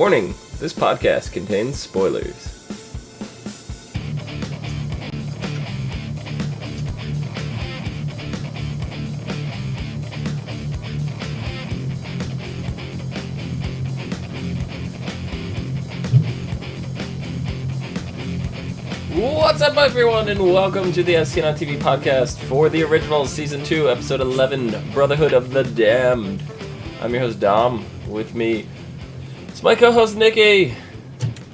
Warning, this podcast contains spoilers. What's up, everyone, and welcome to the As Seen on TV podcast for the original Season 2, Episode 11, Brotherhood of the Damned. I'm your host, Dom. With me, it's my co-host, Nikki.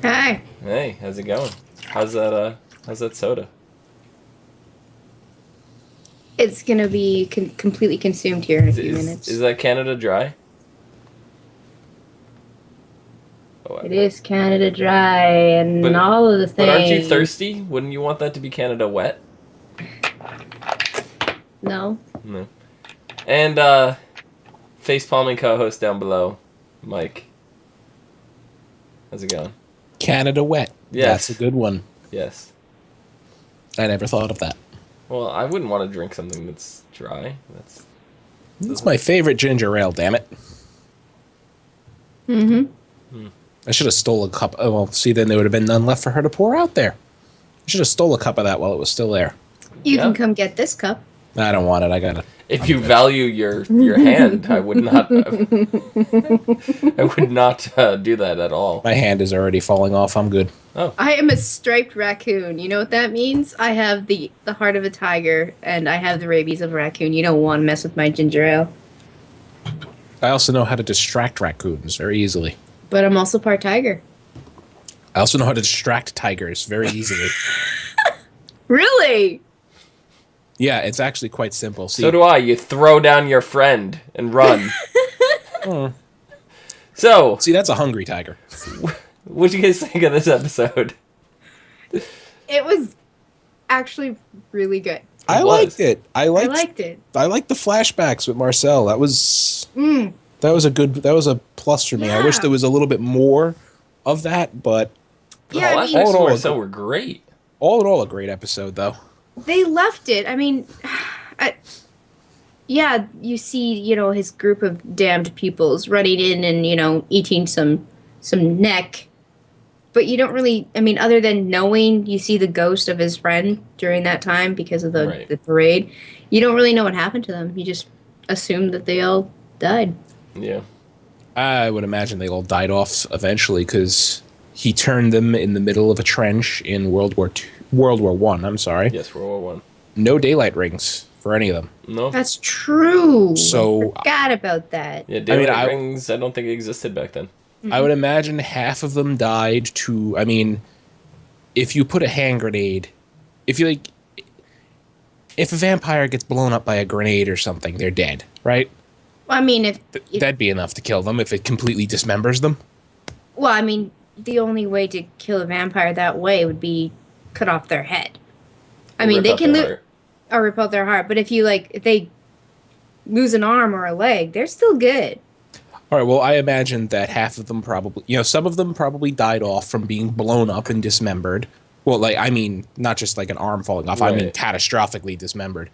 Hi. Hey, how's it going? How's that soda? It's gonna be completely consumed here in a few minutes. Is that Canada Dry? Oh, it is Canada Dry and all of the things. But aren't you thirsty? Wouldn't you want that to be Canada Wet? No. No. And, face-palming co-host down below, Mike. How's it going? Canada Wet. Yes. That's a good one. Yes. I never thought of that. Well, I wouldn't want to drink something that's dry. That's my favorite ginger ale, damn it. Mm-hmm. I should have stole a cup. Oh, well, see, then there would have been none left for her to pour out there. I should have stole a cup of that while it was still there. You can come get this cup. I don't want it. I got it. If you value your hand, I would not. I would not do that at all. My hand is already falling off. I'm good. Oh. I am a striped raccoon. You know what that means? I have the heart of a tiger, and I have the rabies of a raccoon. You don't want to mess with my ginger ale. I also know how to distract raccoons very easily. But I'm also part tiger. I also know how to distract tigers very easily. Really? Yeah, it's actually quite simple. See, So do I. You throw down your friend and run. So, see, that's a hungry tiger. what'd you guys think of this episode? It was actually really good. I liked it. I liked it. I liked the flashbacks with Marcel. That was That was a plus for me. Yeah. I wish there was a little bit more of that, but Yeah, The I mean, flashbacks all in all, to Marcel were great. all in all, a great episode, though. they left it. I mean, yeah, you see, his group of damned pupils running in and, eating some neck. But you don't really, other than knowing you see the ghost of his friend during that time because of the parade, you don't really know what happened to them. You just assume that they all died. Yeah. I would imagine they all died off eventually because he turned them in the middle of a trench in World War I. I'm sorry. Yes, World War I. No daylight rings for any of them. No. That's true. So I forgot about that. Yeah, daylight rings, I don't think existed back then. I would imagine half of them died to, if you put a hand grenade, if a vampire gets blown up by a grenade or something, they're dead, right? Well, if That'd be enough to kill them if it completely dismembers them. Well, the only way to kill a vampire that way would be cut off their head. They can or rip out their heart. But if they lose an arm or a leg, they're still good. All right, well, I imagine that half of them probably, some of them probably died off from being blown up and dismembered. Well, not just like an arm falling off. Right. Catastrophically dismembered.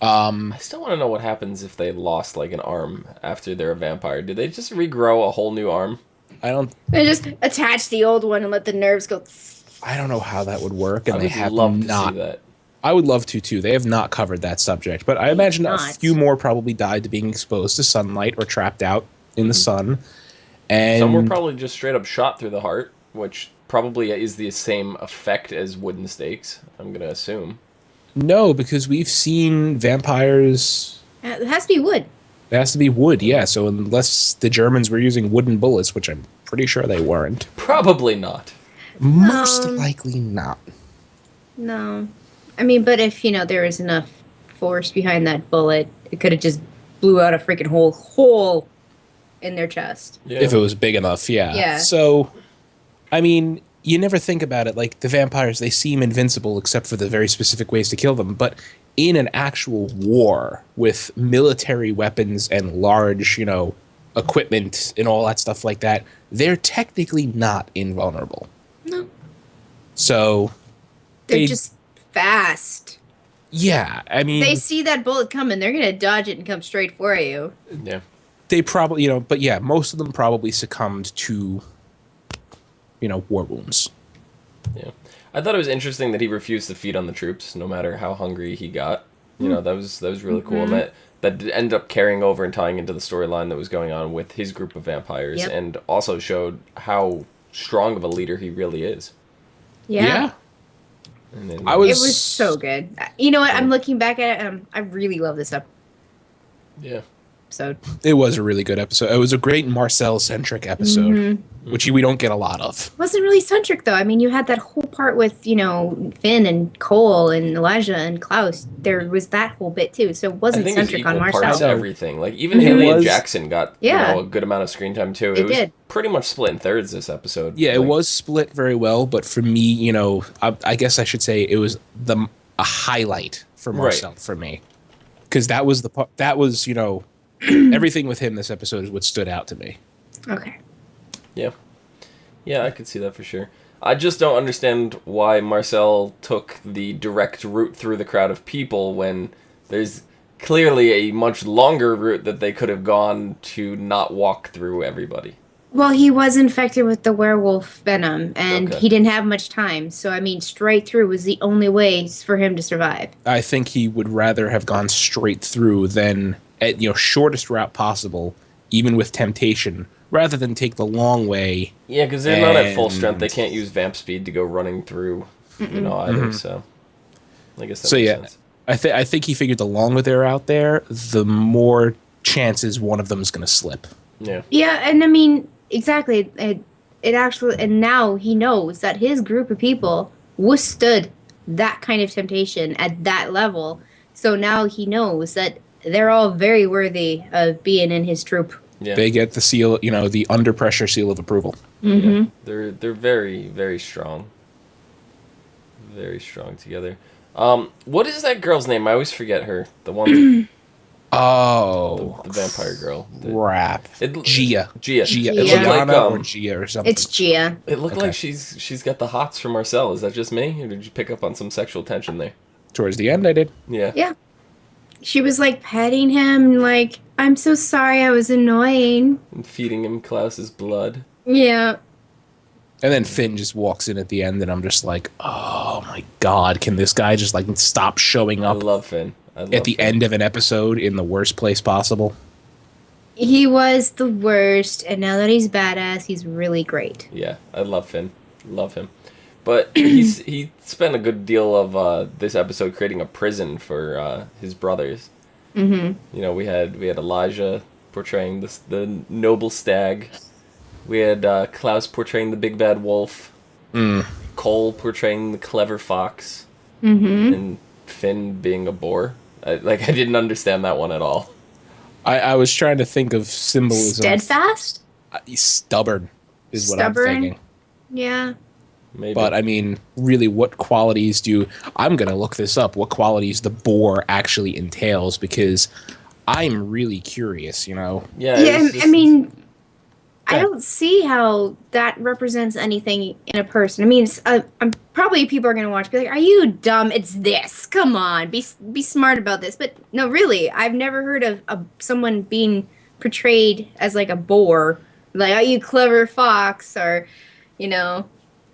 I still want to know what happens if they lost an arm after they're a vampire. Do they just regrow a whole new arm? They just attach the old one and let the nerves go. I don't know how that would work, and I they would have love not. to see that. I would love to too. They have not covered that subject, but I imagine a Not. few more probably died to being exposed to sunlight or trapped out in the sun. And Some were probably just straight up shot through the heart, which probably is the same effect as wooden stakes, I'm going to assume. no, because we've seen vampires. It has to be wood. It has to be wood, yeah. So unless the Germans were using wooden bullets, which I'm pretty sure they weren't, Probably not. most likely not. No. But if, there was enough force behind that bullet, it could have just blew out a freaking hole in their chest. Yeah. If it was big enough, yeah. Yeah. So, you never think about it. Like, the vampires, they seem invincible except for the very specific ways to kill them. But in an actual war with military weapons and large, equipment and all that stuff like that, they're technically not invulnerable. No. So, They're just fast. yeah, They see that bullet coming, they're going to dodge it and come straight for you. Yeah. they probably, but yeah, most of them probably succumbed to war wounds. Yeah. I thought it was interesting that he refused to feed on the troops, no matter how hungry he got. That was really cool, and that ended up carrying over and tying into the storyline that was going on with his group of vampires, and also showed how strong of a leader he really is. Yeah. And then, it was so good. You know what? I'm looking back at it. I really love this episode. Yeah. It was a really good episode. It was a great Marcel-centric episode, which we don't get a lot of. It wasn't really centric, though. I mean, you had that whole part with, Finn and Cole and Elijah and Klaus. There was that whole bit, too. So it wasn't centric on Marcel. Parts of everything. Like, even Haley and Jackson got a good amount of screen time, too. It was pretty much split in thirds this episode. Yeah, it was split very well, but for me, I guess I should say it was a highlight for Marcel for me. Because that was the part, everything with him this episode is what stood out to me. Okay. Yeah. Yeah, I could see that for sure. I just don't understand why Marcel took the direct route through the crowd of people when there's clearly a much longer route that they could have gone to not walk through everybody. Well, he was infected with the werewolf venom, and he didn't have much time. So, I mean, straight through was the only way for him to survive. I think he would rather have gone straight through than at shortest route possible, even with temptation, rather than take the long way. Yeah, because they're not at full strength. They can't use vamp speed to go running through, either. So, I guess that makes sense. I think he figured the longer they're out there, the more chances one of them is going to slip. Yeah. Yeah, and I mean, exactly. It actually, and now he knows that his group of people withstood that kind of temptation at that level. So now he knows that they're all very worthy of being in his troop. Yeah. They get the seal, the under pressure seal of approval. Mm-hmm. Yeah. They're very, very strong. Very strong together. What is that girl's name? I always forget her. The one. The vampire girl. Crap. Gia. Gia. It looked like or Gia or something. It's Gia. It looked like she's got the hots for Marcel. Is that just me, or did you pick up on some sexual tension there? Towards the end, I did. Yeah. Yeah. She was like petting him, like, I'm so sorry, I was annoying. And feeding him Klaus's blood. Yeah. And then Finn just walks in at the end, and I'm just like, oh my god, can this guy just stop showing up? I love Finn. At the end of an episode in the worst place possible. He was the worst, and now that he's badass, he's really great. Yeah, I love Finn. Love him. But he spent a good deal of this episode creating a prison for his brothers. Mm-hmm. We had Elijah portraying the noble stag. We had Klaus portraying the big bad wolf. Cole portraying the clever fox. Mm-hmm. And Finn being a boar. I didn't understand that one at all. I was trying to think of symbolism. Steadfast? Stubborn is what I'm thinking. Yeah. Maybe. But, I mean, really, what qualities I'm going to look this up, what qualities the boar actually entails, because I'm really curious, Yeah, I mean, I don't see how that represents anything in a person. I mean, I'm probably people are going to watch be like, are you dumb? It's this. Come on. Be smart about this. But no, really, I've never heard of someone being portrayed as like a boar. Like, are you clever fox or,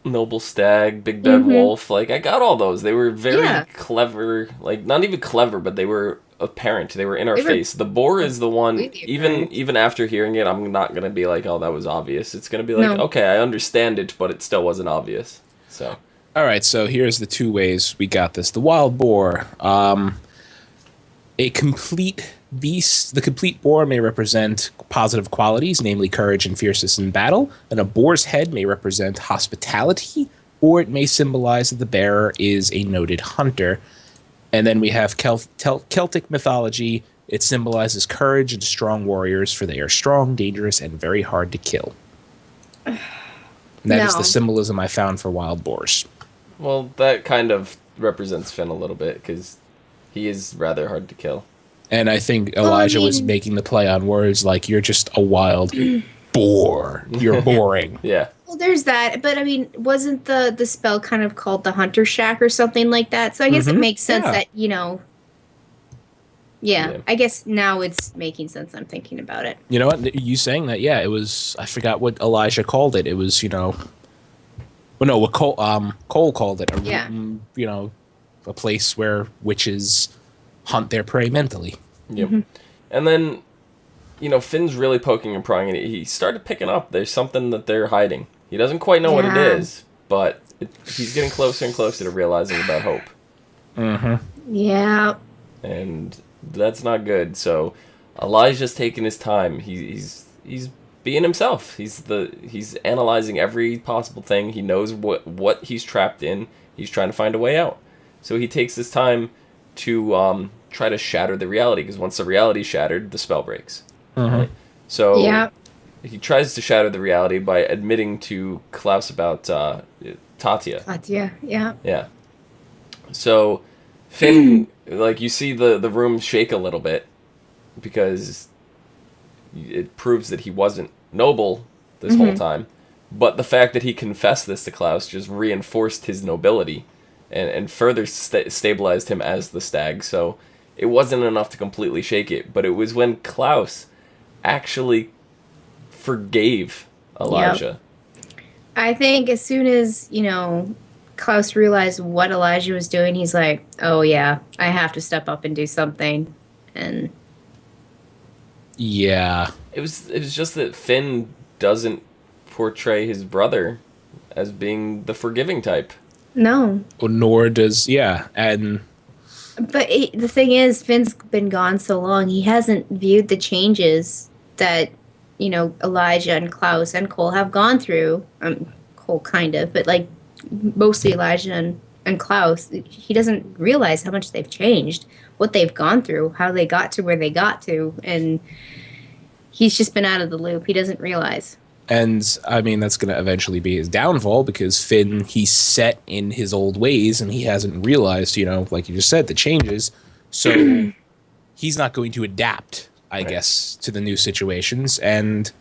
noble stag, big bad wolf. Like, I got all those. They were very clever. Like, not even clever, but they were apparent. They were in our face. The boar is the one, even after hearing it, I'm not going to be like, oh, that was obvious. It's going to be like, okay, I understand it, but it still wasn't obvious. So. All right, so here's the two ways we got this. The wild boar. A complete beast. The complete boar may represent positive qualities, namely courage and fierceness in battle, and a boar's head may represent hospitality, or it may symbolize that the bearer is a noted hunter. And then we have Celtic mythology. It symbolizes courage and strong warriors, for they are strong, dangerous, and very hard to kill. And that is the symbolism I found for wild boars. Well, that kind of represents Finn a little bit, because he is rather hard to kill. And I think Elijah was making the play on words like, you're just a wild boar. You're boring. Yeah. Well, there's that. But, I mean, wasn't the spell kind of called the Hunter Shack or something like that? So I guess it makes sense that, I guess now it's making sense. I'm thinking about it. You know what? You saying that, it was, I forgot what Elijah called it. It was, Well, no, what Cole called it Yeah. a place where witches hunt their prey mentally. Yep. And then, Finn's really poking and prying, and he started picking up. There's something that they're hiding. He doesn't quite know what it is, but he's getting closer and closer to realizing about Hope. Mm-hmm. Yeah. And that's not good. So Elijah's taking his time. He's being himself. He's analyzing every possible thing. He knows what he's trapped in. He's trying to find a way out. So he takes his time to try to shatter the reality, because once the reality's shattered, the spell breaks. Right? So he tries to shatter the reality by admitting to Klaus about Tatya. Tatya, yeah. Yeah. So Finn, you see the room shake a little bit, because it proves that he wasn't noble this whole time. But the fact that he confessed this to Klaus just reinforced his nobility and further stabilized him as the stag. So it wasn't enough to completely shake it. But it was when Klaus actually forgave Elijah. Yep. I think as soon as, Klaus realized what Elijah was doing, he's like, oh yeah, I have to step up and do something. And yeah. It was just that Finn doesn't portray his brother as being the forgiving type. No. Nor does, and... But the thing is, Finn's been gone so long, he hasn't viewed the changes that, Elijah and Klaus and Cole have gone through. Cole kind of, but mostly Elijah and Klaus. He doesn't realize how much they've changed, what they've gone through, how they got to where they got to, and he's just been out of the loop. He doesn't realize. And, that's going to eventually be his downfall, because Finn, he's set in his old ways, and he hasn't realized, like you just said, the changes. So he's not going to adapt, I guess, to the new situations. And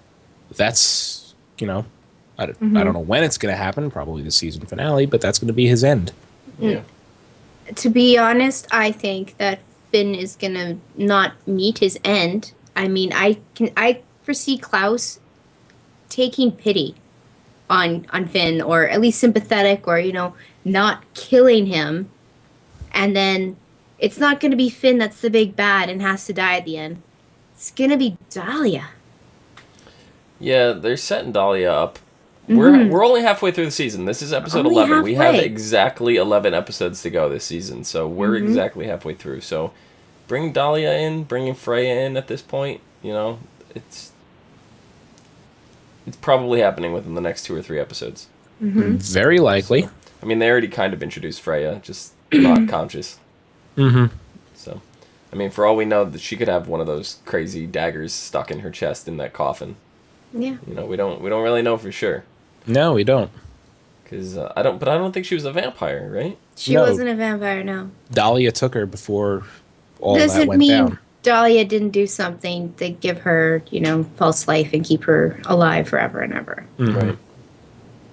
that's, I don't know when it's going to happen, probably the season finale, but that's going to be his end. Yeah. To be honest, I think that Finn is going to not meet his end. I foresee Klaus taking pity on Finn, or at least sympathetic, or not killing him, and then it's not going to be Finn that's the big bad and has to die at the end. It's going to be Dahlia. Yeah, they're setting Dahlia up. We're only halfway through the season. This is episode 11. Halfway. We have exactly 11 episodes to go this season, so we're exactly halfway through. So bring Dahlia in, bringing Freya in at this point. It's probably happening within the next 2 or 3 episodes. Very likely. So, they already kind of introduced Freya, just not conscious. So, for all we know, that she could have one of those crazy daggers stuck in her chest in that coffin. Yeah. We don't really know for sure. No, we don't. Because I don't think she was a vampire, right? She wasn't a vampire, no. Dahlia took her before all that Doesn't went mean down. Dahlia didn't do something to give her, false life and keep her alive forever and ever. Right.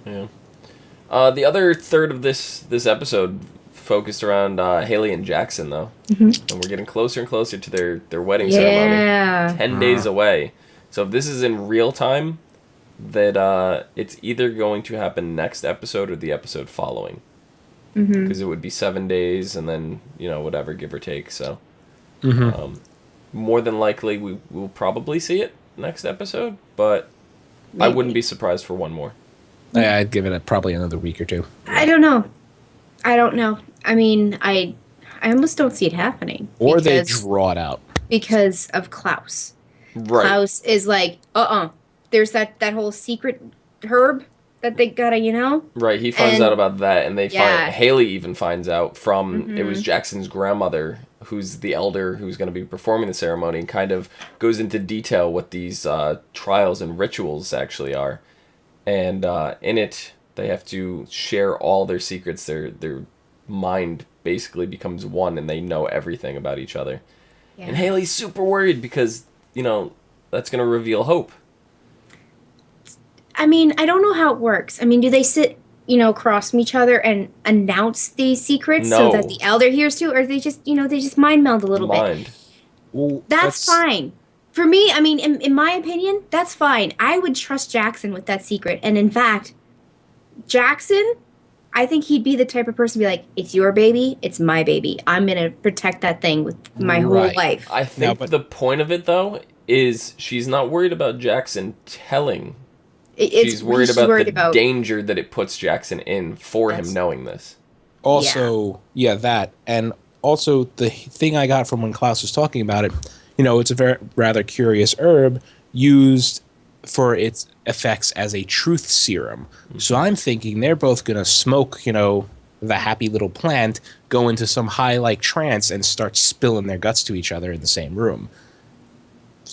Yeah. The other third of this episode focused around Haley and Jackson, though. And we're getting closer and closer to their wedding ceremony. 10 days away. So if this is in real time, that it's either going to happen next episode or the episode following. Because it would be 7 days and then, whatever, give or take. So more than likely we will probably see it next episode, but maybe. I wouldn't be surprised for one more. I'd give it probably another week or 2. I don't know. I almost don't see it happening. Or they draw it out. Because of Klaus. Right. Klaus is like, there's that whole secret herb that they gotta, Right, he finds out about that, and Haley even finds out from, it was Jackson's grandmother, who's the elder who's going to be performing the ceremony, and kind of goes into detail what these trials and rituals actually are. And in it, they have to share all their secrets. Their mind basically becomes one, and they know everything about each other. Yeah. And Haley's super worried because, that's going to reveal Hope. I don't know how it works. Do they sit, across from each other and announce these secrets so that the elder hears too? Or they just, they just mind meld a little bit? Well, that's fine. For me, in my opinion, that's fine. I would trust Jackson with that secret. And in fact, Jackson, I think he'd be the type of person to be like, it's your baby, it's my baby. I'm going to protect that thing with my whole life. I think the point of it, though, is she's not worried about Jackson telling. She's worried about the danger that it puts Jackson in for him knowing this. Also, that. And also, the thing I got from when Klaus was talking about it, it's a rather curious herb used for its effects as a truth serum. Mm-hmm. So I'm thinking they're both going to smoke, the happy little plant, go into some high-like trance, and start spilling their guts to each other in the same room.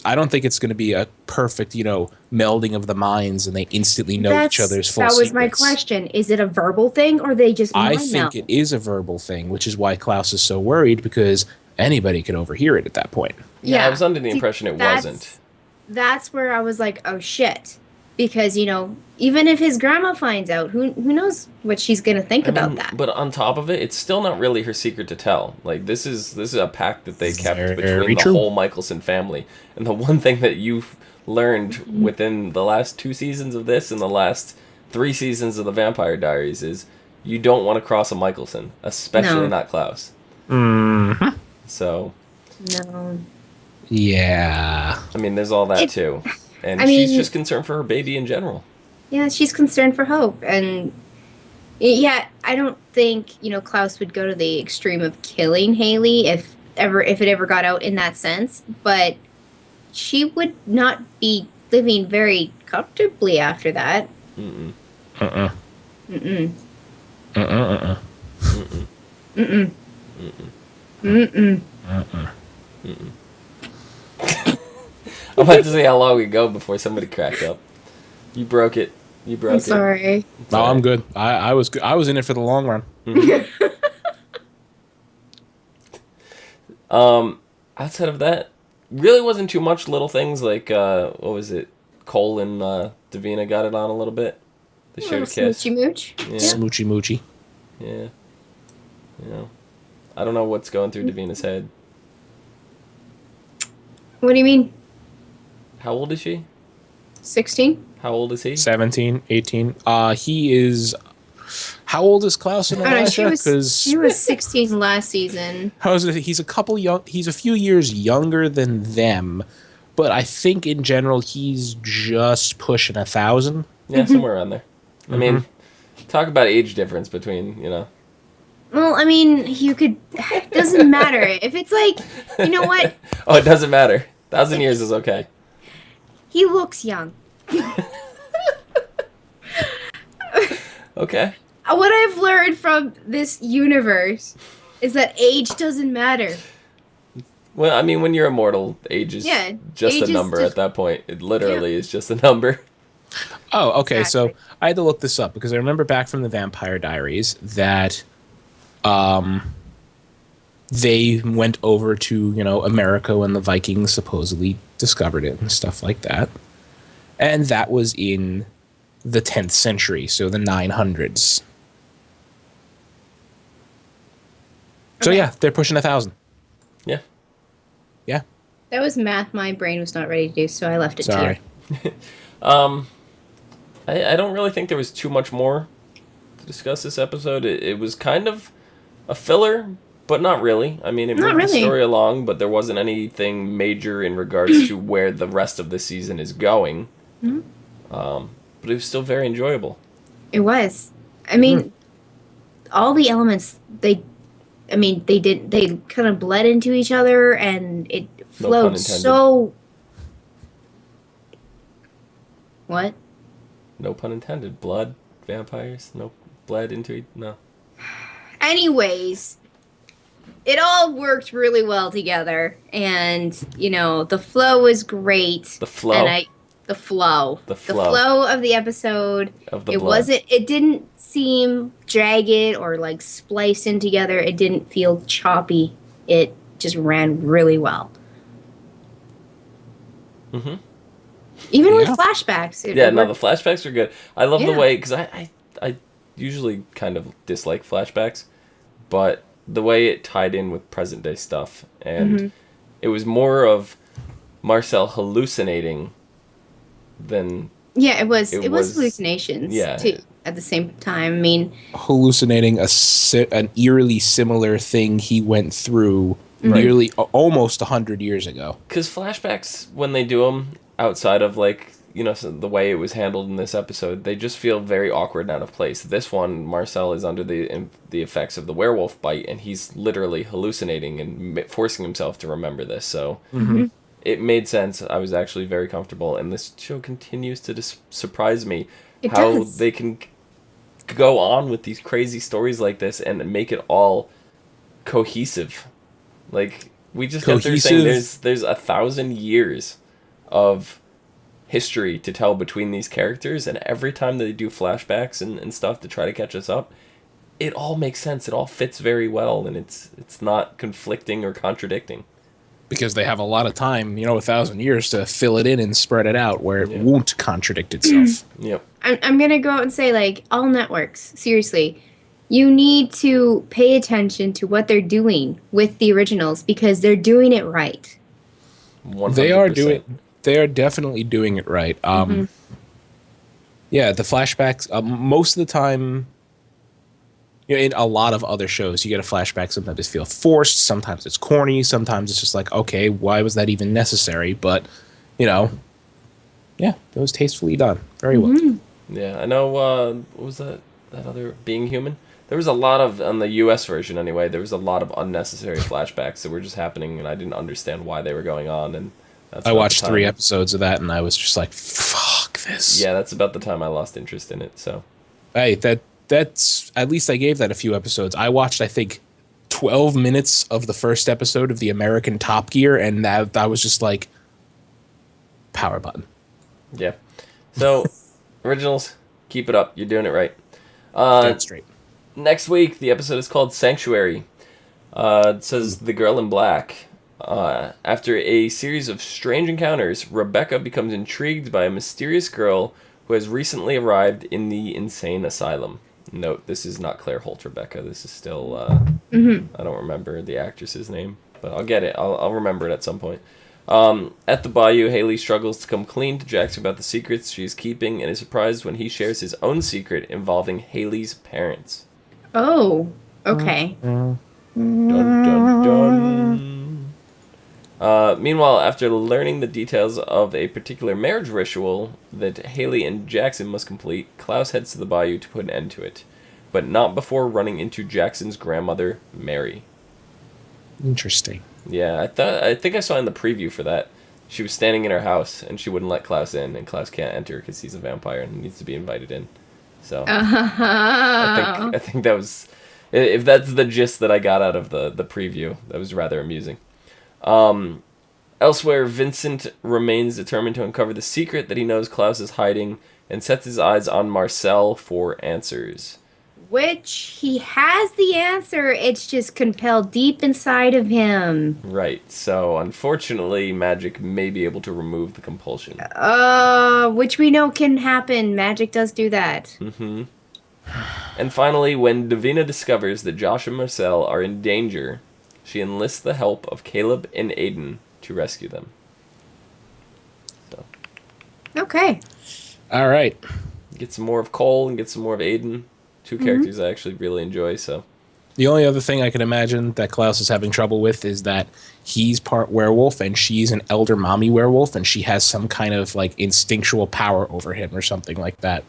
I don't think it's going to be a perfect, melding of the minds and they instantly know each other's full secrets. That was my question. Is it a verbal thing or they just mind I think it is a verbal thing, which is why Klaus is so worried, because anybody could overhear it at that point. Yeah, I was under the impression it wasn't. That's where I was like, oh shit. Because, even if his grandma finds out, who knows what she's going to think about that. But on top of it, it's still not really her secret to tell. Like, this is a pact that they kept between the whole Mikealson family. And the one thing that you've learned within the last 2 seasons of this and the last 3 seasons of the Vampire Diaries is you don't want to cross a Mikealson, especially not Klaus. Mm-hmm. So. No. Yeah. I mean, there's all that too. And she's just concerned for her baby in general. Yeah, she's concerned for Hope. And yeah, I don't think, Klaus would go to the extreme of killing Haley if it ever got out in that sense. But she would not be living very comfortably after that. Mm-mm. Uh-uh. Mm-mm. Uh-uh. Mm-mm. Mm-mm. Mm-mm. Mm-mm. Uh-uh. Mm-mm. I'm about to see how long we go before somebody cracked up. You broke it. I'm sorry. No, I'm good. I was good. I was in it for the long run. Mm-hmm. Outside of that, really wasn't too much. Little things like what was it? Cole and Davina got it on a little bit. They shared a kiss. Smoochy mooch. Yeah. Smoochy moochy. Yeah. I don't know what's going through Davina's head. What do you mean? How old is she? 16. How old is he? 17, 18. He is... How old is Klaus and Elisha? She was 16 last season. He's a few years younger than them, but I think in general he's just pushing 1,000. Yeah, somewhere around there. I mean, talk about age difference between, Well, I mean, it doesn't matter. If it's like, you know what? Oh, it doesn't matter. 1,000 years is okay. He looks young. Okay. What I've learned from this universe is that age doesn't matter. Well, I mean, when you're immortal, age is just a number at that point. It literally is just a number. Oh, okay. Exactly. So I had to look this up because I remember back from the Vampire Diaries that they went over to, America when the Vikings supposedly discovered it and stuff like that. And that was in the 10th century, so the 900s. So yeah, they're pushing 1,000. Yeah. Yeah. That was math my brain was not ready to do, so I left it Sorry. to you. I don't really think there was too much more to discuss this episode. It was kind of a filler, but not really. I mean, it moved the story along, but there wasn't anything major in regards to where the rest of the season is going. Mm-hmm. But it was still very enjoyable. It was. I mean, all the elements, they kind of bled into each other, and it flowed so... What? No pun intended. Blood, vampires, no bled into it, no. Anyways, it all worked really well together, and, the flow was great. The flow? The flow. The flow. The flow of the episode. Of the blood. It didn't seem jagged or like spliced in together. It didn't feel choppy. It just ran really well. Mm-hmm. Even with flashbacks. The flashbacks are good. I love the way, because I usually kind of dislike flashbacks, but the way it tied in with present day stuff, and it was more of Marcel hallucinating than Yeah, it was It was- hallucinations yeah. too at the same time. I mean, Hallucinating an eerily similar thing he went through nearly almost 100 years ago. Because flashbacks, when they do them outside of like, the way it was handled in this episode, they just feel very awkward and out of place. This one, Marcel is under the effects of the werewolf bite, and he's literally hallucinating and forcing himself to remember this. So it made sense. I was actually very comfortable, and this show continues to surprise me how they can go on with these crazy stories like this and make it all cohesive. Like, we just got through saying there's 1,000 years of history to tell between these characters, and every time they do flashbacks and stuff to try to catch us up, it all makes sense. It all fits very well, and it's not conflicting or contradicting. Because they have a lot of time, 1,000 years to fill it in and spread it out where it won't contradict itself. Yep. I'm going to go out and say, like, all networks, seriously, you need to pay attention to what they're doing with the originals because they're doing it right. 100%. They are definitely doing it right. Yeah, the flashbacks, most of the time, in a lot of other shows, you get a flashback. Sometimes it feels forced. Sometimes it's corny. Sometimes it's just like, okay, why was that even necessary? But, yeah, that was tastefully done. Very well. Yeah, I know, what was that other, Being Human? There was a lot of, on the US version anyway, there was a lot of unnecessary flashbacks that were just happening, and I didn't understand why they were going on, and that's I watched 3 episodes of that, and I was just like, fuck this. Yeah, that's about the time I lost interest in it, so. Hey, that's at least I gave that a few episodes. I watched, I think, 12 minutes of the first episode of the American Top Gear, and that was just like, power button. Yeah. So, originals, keep it up. You're doing it right. Dead straight. Next week, the episode is called Sanctuary. It says The Girl in Black. After a series of strange encounters, Rebecca becomes intrigued by a mysterious girl who has recently arrived in the insane asylum. Note, this is not Claire Holt Rebecca. This is still, I don't remember the actress's name, but I'll get it. I'll remember it at some point. At the bayou, Haley struggles to come clean to Jackson about the secrets she is keeping and is surprised when he shares his own secret involving Haley's parents. Oh, okay. Dun, dun, dun. Meanwhile, after learning the details of a particular marriage ritual that Haley and Jackson must complete, Klaus heads to the bayou to put an end to it, but not before running into Jackson's grandmother, Mary. Interesting. Yeah, I think I saw in the preview for that. She was standing in her house, and she wouldn't let Klaus in, and Klaus can't enter because he's a vampire and needs to be invited in. So, I think that was... If that's the gist that I got out of the preview, that was rather amusing. Elsewhere, Vincent remains determined to uncover the secret that he knows Klaus is hiding, and sets his eyes on Marcel for answers. Which he has the answer, it's just compelled deep inside of him. Right, so unfortunately, magic may be able to remove the compulsion. Which we know can happen. Magic does do that. Mm-hmm. And finally, when Davina discovers that Josh and Marcel are in danger, she enlists the help of Caleb and Aiden to rescue them. So. Okay. All right. Get some more of Cole and get some more of Aiden. Two characters I actually really enjoy, so. The only other thing I can imagine that Klaus is having trouble with is that he's part werewolf and she's an elder mommy werewolf and she has some kind of like instinctual power over him or something like that.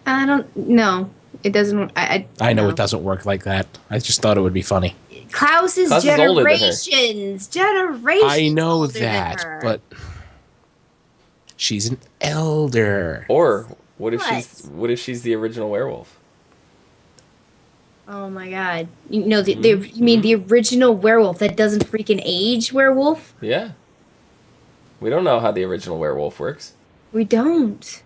I don't know. It doesn't. I know it doesn't work like that. I just thought it would be funny. Klaus is generations. I know that, but she's an elder. Or what if she's the original werewolf? Oh my god. You know, you mean the original werewolf that doesn't freaking age werewolf? Yeah. We don't know how the original werewolf works. We don't.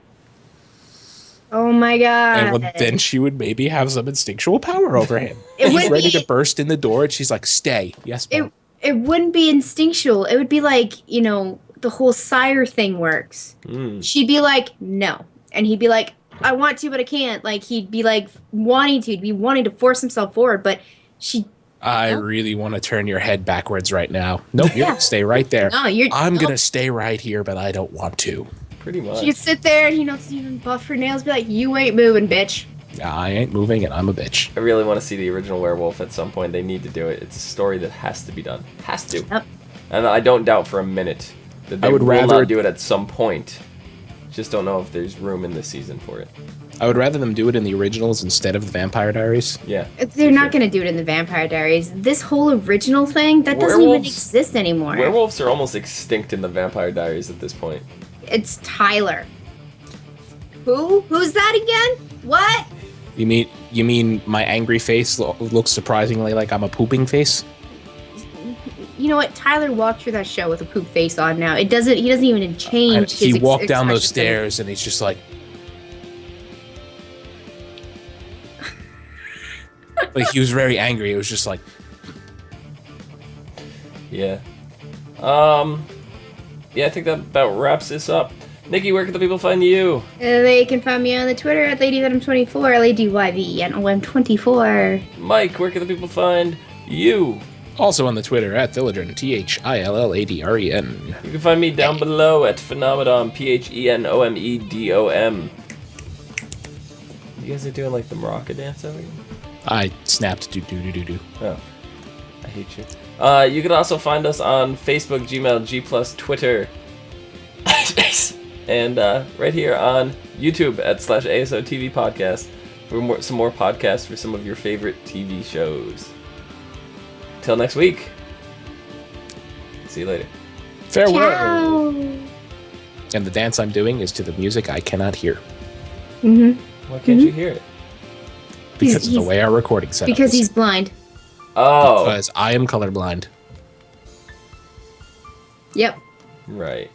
Oh my god. And then she would maybe have some instinctual power over him. He's ready to burst in the door and she's like, stay. Yes, ma'am. It wouldn't be instinctual. It would be like, the whole sire thing works. She'd be like, no. And he'd be like, I want to, but I can't. Like, he'd be like wanting to force himself forward, but I really want to turn your head backwards right now. Nope, you stay right there. No, I'm going to stay right here, but I don't want to. Pretty much. She could sit there and, even buff her nails, be like, you ain't moving, bitch. I ain't moving, and I'm a bitch. I really want to see the original werewolf at some point. They need to do it. It's a story that has to be done. Has to. Yep. And I don't doubt for a minute that they will not do it at some point. Just don't know if there's room in this season for it. I would rather them do it in the originals instead of the Vampire Diaries. Yeah. They're not going to do it in the Vampire Diaries. This whole original thing, that doesn't even exist anymore. Werewolves are almost extinct in the Vampire Diaries at this point. It's Tyler. Who? Who's that again? What? You mean my angry face looks surprisingly like I'm a pooping face? You know what? Tyler walked through that show with a poop face on now. He doesn't even change his He walked down those expression. stairs and he's just like... like, he was very angry. It was just like... Yeah. Yeah, I think that about wraps this up. Nikki, where can the people find you? They can find me on the Twitter at LadyVenom24, LadyYVNOM24. Mike, where can the people find you? Also on the Twitter at Thilladren, THILLADREN. You can find me down below at Phenomedom, PHENOMEDOM. You guys are doing like the Morocco dance over here? I snapped do. Oh, I hate you. You can also find us on Facebook, Gmail, G+, Twitter, and right here on YouTube at /ASOTV podcast for some more podcasts for some of your favorite TV shows. Till next week. See you later. Farewell. Ciao. And the dance I'm doing is to the music I cannot hear. Mm-hmm. Why can't you hear it? Because of the way our recording setup Because is. he's blind. Oh. Because I am colorblind. Yep. Right.